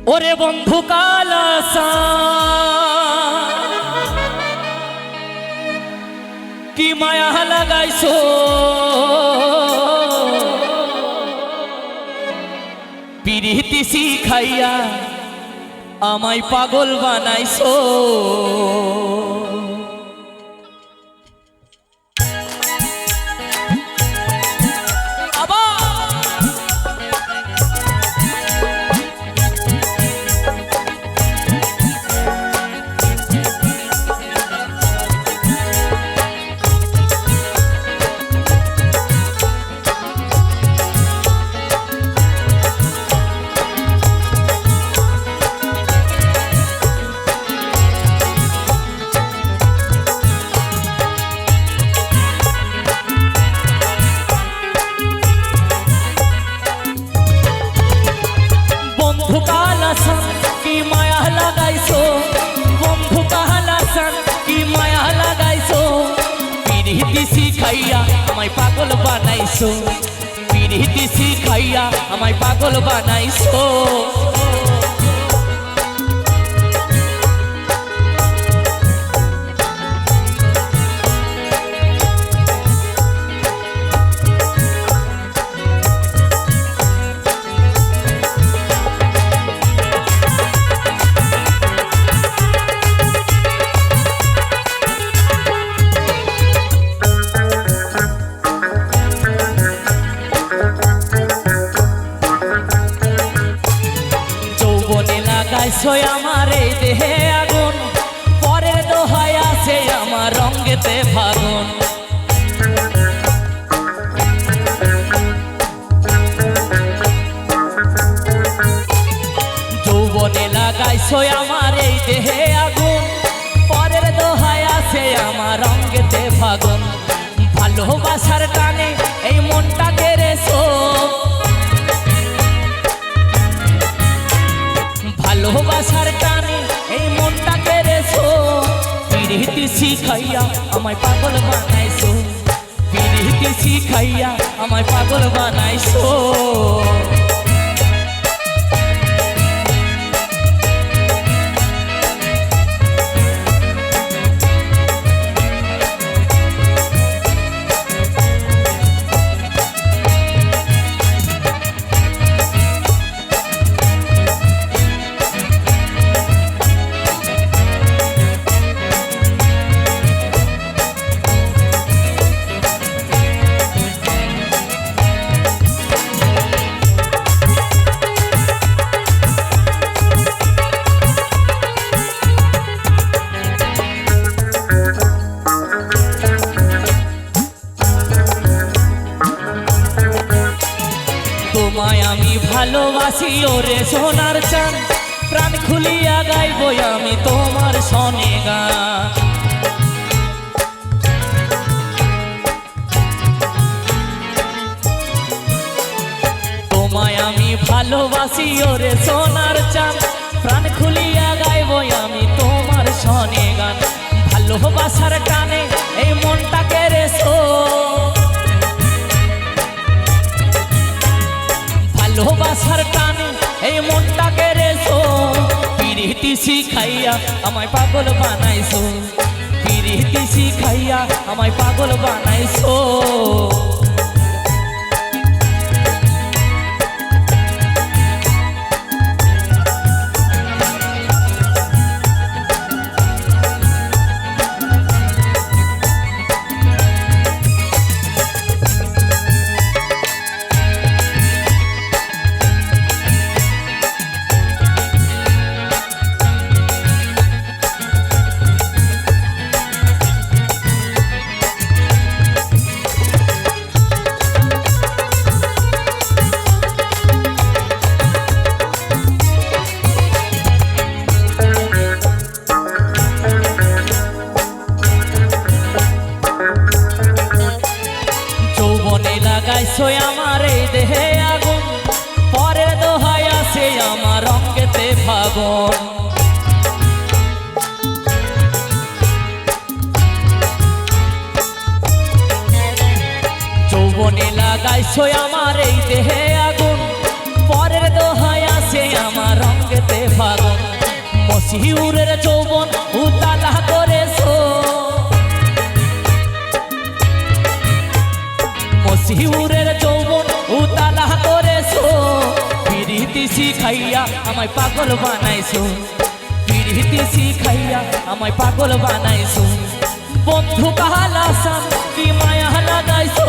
ওরে বন্ধু কালাসা কি মায়া লাগাইছো পিরিতি শিখাইয়া আমায় পাগল বানাইছো কি মায়া লাগাইছো বন্ধু কালাসান কি মায়া লাগাইছো পিরিতি শিখাইয়া আমায় পাগল বানাইছো পিরিতি শিখাইয়া আমায় পাগল বানাইছো লাগাইছো আমার এই দেহে আগুন পরের দোহায় আছে আমার রঙেতে ফাগুন যৌবনে লাগাইছো আমার এই দেহে আগুন পরের দোহায় আছে আমার রঙেতে ফাগুন ভালোবাসার টানে এই মনটা কেড়েছো ভালোবাসার টানে এই মনটা কেড়েছো পিরিতি শিখাইয়া আমায় পাগল বানাইছো পিরিতি শিখাইয়া আমায় পাগল বানাইছো তোমায় আমি ভালোবাসি ওরে সোনার চাঁদ প্রাণ খুলিয়া গাইবো আমি তোমার সনে গান তোমায় আমি ভালোবাসি ওরে সোনার চাঁদ প্রাণ খুলিয়া গাইবো আমি তোমার সনে গান ভালোবাসার টানে এই মনটা কেড়েছো ভালোবাসার টানে এই মনটা কেড়েছো পিরিতি শিখাইয়া আমায় পাগল বানাইছো পিরিতি শিখাইয়া আমায় পাগল বানাইছো লাগাইছো আমার এই দেহে আগুন পরের দোহায় আছে আমার রঙেতে ফাগুন যৌবনে লাগাইছো আমার এই দেহে আগুন পরের দোহায় আছে আমার রঙেতে মশিউরের যৌবন উতালা করেছো মশিউরের যৌবন উতালা করেছো পিরিতি শিখাইয়া আমায় পাগল বানাইছো পিরিতি শিখাইয়া আমায় পাগল বানাইছো বন্ধু কালাসান কি মায়া লাগাইছো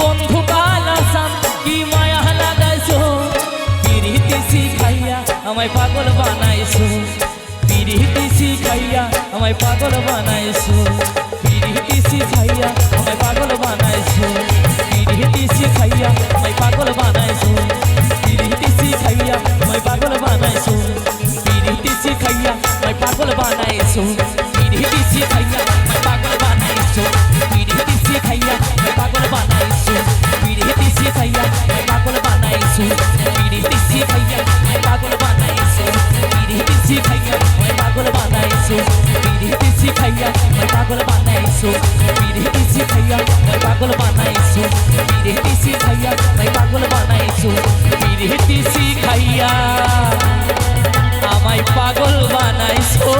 বন্ধু কালাসান কি মায়া লাগাইছো পিরিতি শিখাইয়া আমায় পাগল বানাইছো পিরিতি শিখাইয়া আমায় পাগল বানাইছো পিরিতি শিখাইয়া আমায় পাগল বানাইছো পিরিতি শিখাইয়া আমায় পাগল বানাইছো পিরিতি শিখাইয়া আমায় পাগল বানাইছো পিরিতি শিখাইয়া আমায় পাগল বানাইছো পিরিতি শিখাইয়া আমায় পাগল বানাইছো পিরিতি শিখাইয়া আমায় পাগল বানাইছো পিরিতি শিখাইয়া আমায় পাগল বানাইছো পিরিতি শিখাইয়া আমায় পাগল বানাইছো পিরিতি শিখাইয়া আমায় পাগল বানাইছো পিরিতি শিখাইয়া আমায় পাগল বানাইছো পিরিতি শিখাইয়া আমায় পাগল বানাইছো পিরিতি শিখাইয়া আমায় পাগল বানাইছো পিরিতি শিখাইয়া আমায় পাগল বানাইছো